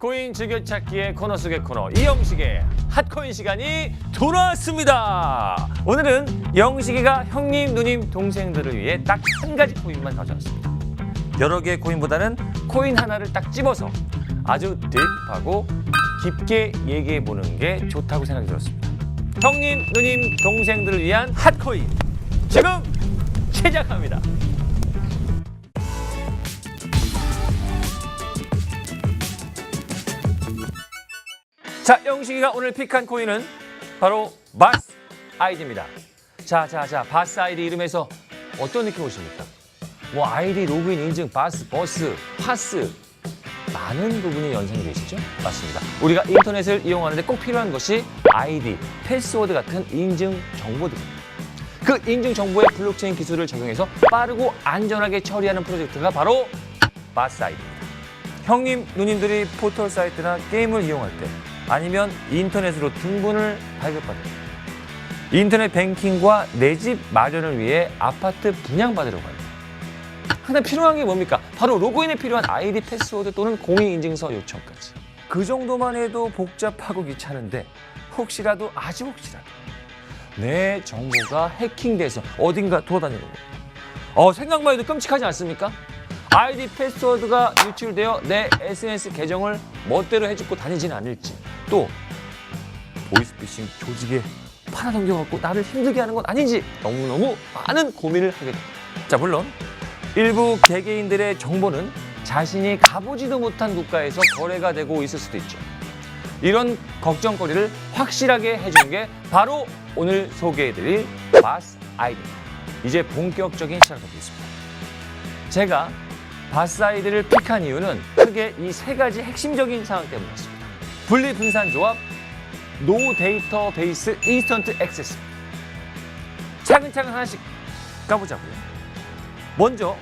핫코인 즐겨찾기의 코너 속의 코너 이영식의 핫코인 시간이 돌아왔습니다. 오늘은 영식이가 형님, 누님, 동생들을 위해 딱 한 가지 코인만 가져왔습니다. 여러 개의 코인보다는 코인 하나를 딱 집어서 아주 딥하고 깊게 얘기해보는 게 좋다고 생각이 들었습니다. 형님, 누님, 동생들을 위한 핫코인 지금 시작합니다. 자, 영식이가 오늘 픽한 코인은 바로 바스 아이디입니다. 자, 바스 아이디 이름에서 어떤 느낌 오십니까? 뭐 아이디, 로그인, 인증, 바스, 버스, 파스 많은 부분이 연상이 되시죠? 맞습니다. 우리가 인터넷을 이용하는데 꼭 필요한 것이 아이디, 패스워드 같은 인증 정보들입니다. 그 인증 정보에 블록체인 기술을 적용해서 빠르고 안전하게 처리하는 프로젝트가 바로 바스 아이디입니다. 형님, 누님들이 포털 사이트나 게임을 이용할 때 아니면 인터넷으로 등본을 발급받을 때 인터넷 뱅킹과 내 집 마련을 위해 아파트 분양받으려고 합니다. 항상 필요한 게 뭡니까? 바로 로그인에 필요한 아이디, 패스워드 또는 공인인증서 요청까지. 그 정도만 해도 복잡하고 귀찮은데 혹시라도 아주 혹시라도 내 정보가 해킹돼서 어딘가 돌아다니는 거예요. 생각만 해도 끔찍하지 않습니까? 아이디, 패스워드가 유출되어 내 SNS 계정을 멋대로 해주고 다니지는 않을지, 또 보이스피싱 조직에 팔아넘겨갖고 나를 힘들게 하는 건 아닌지 너무너무 많은 고민을 하게 됩니다. 자, 물론 일부 개개인들의 정보는 자신이 가보지도 못한 국가에서 거래가 되고 있을 수도 있죠. 이런 걱정거리를 확실하게 해주는 게 바로 오늘 소개해드릴 바스 아이디입니다. 이제 본격적인 시작을 해보겠습니다. 제가 바스 아이디를 픽한 이유는 크게 이 세 가지 핵심적인 상황 때문이었습니다. 분리분산 조합, 노 데이터베이스 인스턴트 액세스. 차근차근 하나씩 까보자고요. 먼저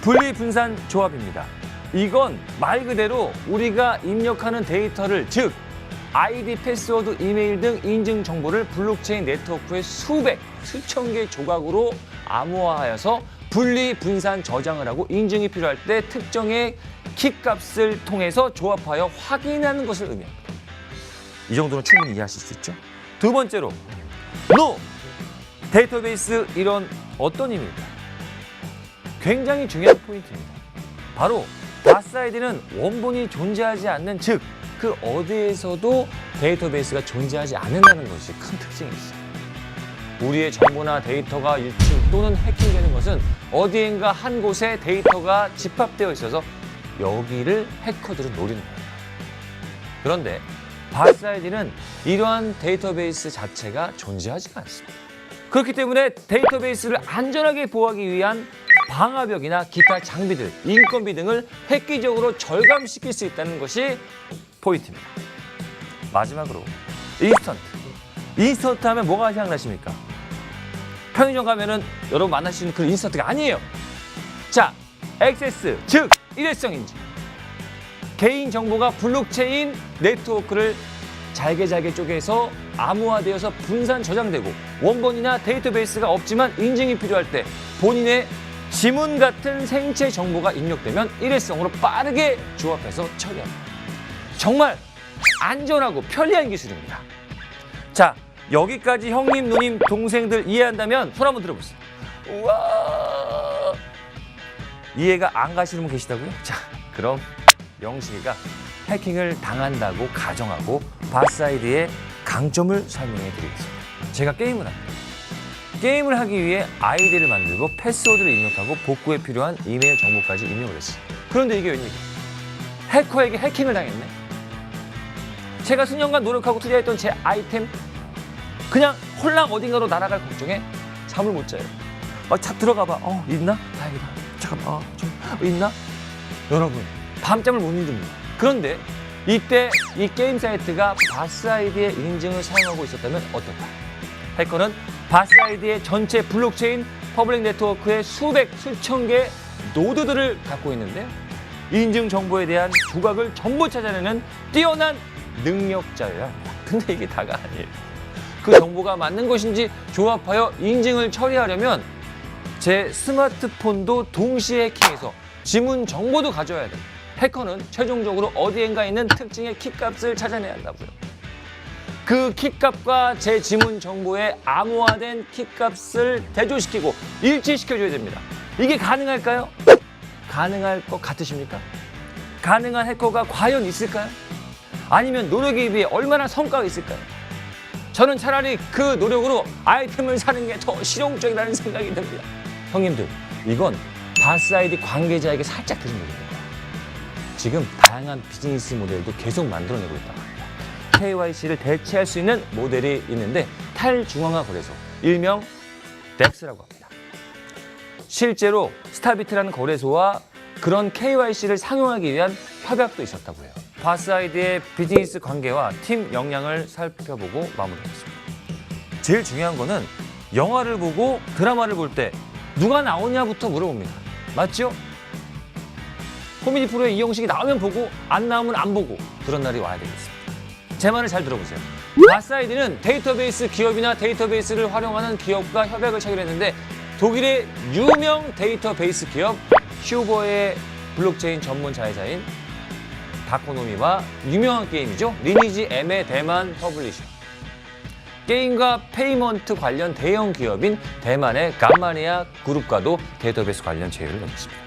분리분산 조합입니다. 이건 말 그대로 우리가 입력하는 데이터를, 즉 아이디, 패스워드, 이메일 등 인증 정보를 블록체인 네트워크의 수천 개 조각으로 암호화하여서 분리분산 저장을 하고 인증이 필요할 때 특정의 키값을 통해서 조합하여 확인하는 것을 의미합니다. 이 정도는 충분히 이해하실 수 있죠? 두 번째로 NO 데이터베이스 이론 어떤 의미입니까? 굉장히 중요한 포인트입니다. 바로 바스 아이디는 원본이 존재하지 않는, 즉 그 어디에서도 데이터베이스가 존재하지 않는다는 것이 큰 특징이죠. 우리의 정보나 데이터가 유출 또는 해킹되는 것은 어디엔가 한 곳에 데이터가 집합되어 있어서 여기를 해커들은 노리는 거예요. 그런데 바스 아이디는 이러한 데이터베이스 자체가 존재하지가 않습니다. 그렇기 때문에 데이터베이스를 안전하게 보호하기 위한 방화벽이나 기타 장비들, 인건비 등을 획기적으로 절감시킬 수 있다는 것이 포인트입니다. 마지막으로 인스턴트 하면 뭐가 생각나십니까? 편의점 가면은 여러분 만날 수 있는 그런 인스턴트가 아니에요. 자, 액세스, 즉 일회성 인증. 개인 정보가 블록체인 네트워크를 잘게 쪼개서 암호화되어서 분산 저장되고 원본이나 데이터베이스가 없지만 인증이 필요할 때 본인의 지문 같은 생체 정보가 입력되면 일회성으로 빠르게 조합해서 처리합니다. 정말 안전하고 편리한 기술입니다. 자, 여기까지 형님, 누님, 동생들 이해한다면 손 한번 들어보세요. 우와! 이해가 안 가시는 분 계시다고요? 자, 그럼 영식이가 해킹을 당한다고 가정하고 바스 아이디의 강점을 설명해 드리겠습니다. 제가 게임을 합니다. 게임을 하기 위해 아이디를 만들고 패스워드를 입력하고 복구에 필요한 이메일 정보까지 입력을 했어요. 그런데 이게 웬일이야? 해커에게 해킹을 당했네. 제가 수년간 노력하고 투자했던 제 아이템 그냥 홀랑 어딘가로 날아갈 걱정에 잠을 못 자요. 자, 들어가 봐. 있나? 다행이다. 잠깐만. 좀 있나? 여러분, 밤잠을 못 이룹니다. 그런데 이때 이 게임 사이트가 바스 아이디의 인증을 사용하고 있었다면 어떨까요? 해커는 바스 아이디의 전체 블록체인 퍼블릭 네트워크의 수천 개의 노드들을 갖고 있는데 인증 정보에 대한 조각을 전부 찾아내는 뛰어난 능력자여야 합니다. 근데 이게 다가 아니에요. 그 정보가 맞는 것인지 조합하여 인증을 처리하려면 제 스마트폰도 동시에 해킹해서 지문 정보도 가져야 됩니다. 해커는 최종적으로 어디엔가 있는 특징의 키값을 찾아내야 한다고요. 그 키값과 제 지문 정보의 암호화된 키값을 대조시키고 일치시켜줘야 됩니다. 이게 가능할까요? 가능할 것 같으십니까? 가능한 해커가 과연 있을까요? 아니면 노력에 비해 얼마나 성과가 있을까요? 저는 차라리 그 노력으로 아이템을 사는 게 더 실용적이라는 생각이 듭니다. 형님들, 이건 바스 아이디 관계자에게 살짝 드린 얘기입니다. 지금 다양한 비즈니스 모델도 계속 만들어내고 있다고 합니다. KYC를 대체할 수 있는 모델이 있는데 탈중앙화 거래소, 일명 덱스라고 합니다. 실제로 스타비트라는 거래소와 그런 KYC를 상용하기 위한 협약도 있었다고 해요. 바스 아이디의 비즈니스 관계와 팀 역량을 살펴보고 마무리하겠습니다. 제일 중요한 거는 영화를 보고 드라마를 볼 때 누가 나오냐부터 물어봅니다. 맞죠? 코미디 프로에 이형식이 나오면 보고 안 나오면 안 보고 그런 날이 와야 되겠습니다. 제 말을 잘 들어보세요. 바스 아이디는 데이터베이스 기업이나 데이터베이스를 활용하는 기업과 협약을 체결했는데 독일의 유명 데이터베이스 기업 슈버의 블록체인 전문 자회사인 다코노미와 유명한 게임이죠. 리니지 M의 대만 퍼블리셔. 게임과 페이먼트 관련 대형 기업인 대만의 감마니아 그룹과도 데이터베이스 관련 제휴를 맺었습니다.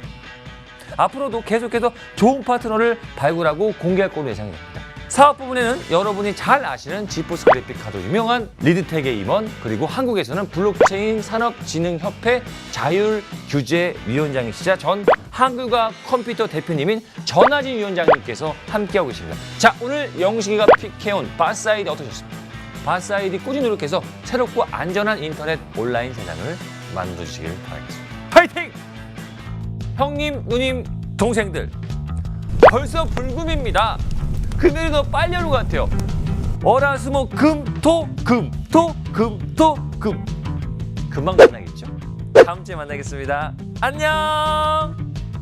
앞으로도 계속해서 좋은 파트너를 발굴하고 공개할 걸로 예상이 됩니다. 사업 부분에는 여러분이 잘 아시는 지포스 그래픽 카드 유명한 리드텍의 임원, 그리고 한국에서는 블록체인 산업진흥협회 자율규제위원장이시자 전 한글과 컴퓨터 대표님인 전하진 위원장님께서 함께하고 계십니다. 자, 오늘 영식이가 픽해온 바스 아이디 어떠셨습니까? 바스 아이디 꾸준히 노력해서 새롭고 안전한 인터넷 온라인 세상을 만들어주시길 바라겠습니다. 파이팅! 형님, 누님, 동생들, 벌써 불금입니다. 금요일이 더 빨리 오는 것 같아요. 월화수목 금토금. 금방 만나겠죠. 다음 주에 만나겠습니다. 안녕.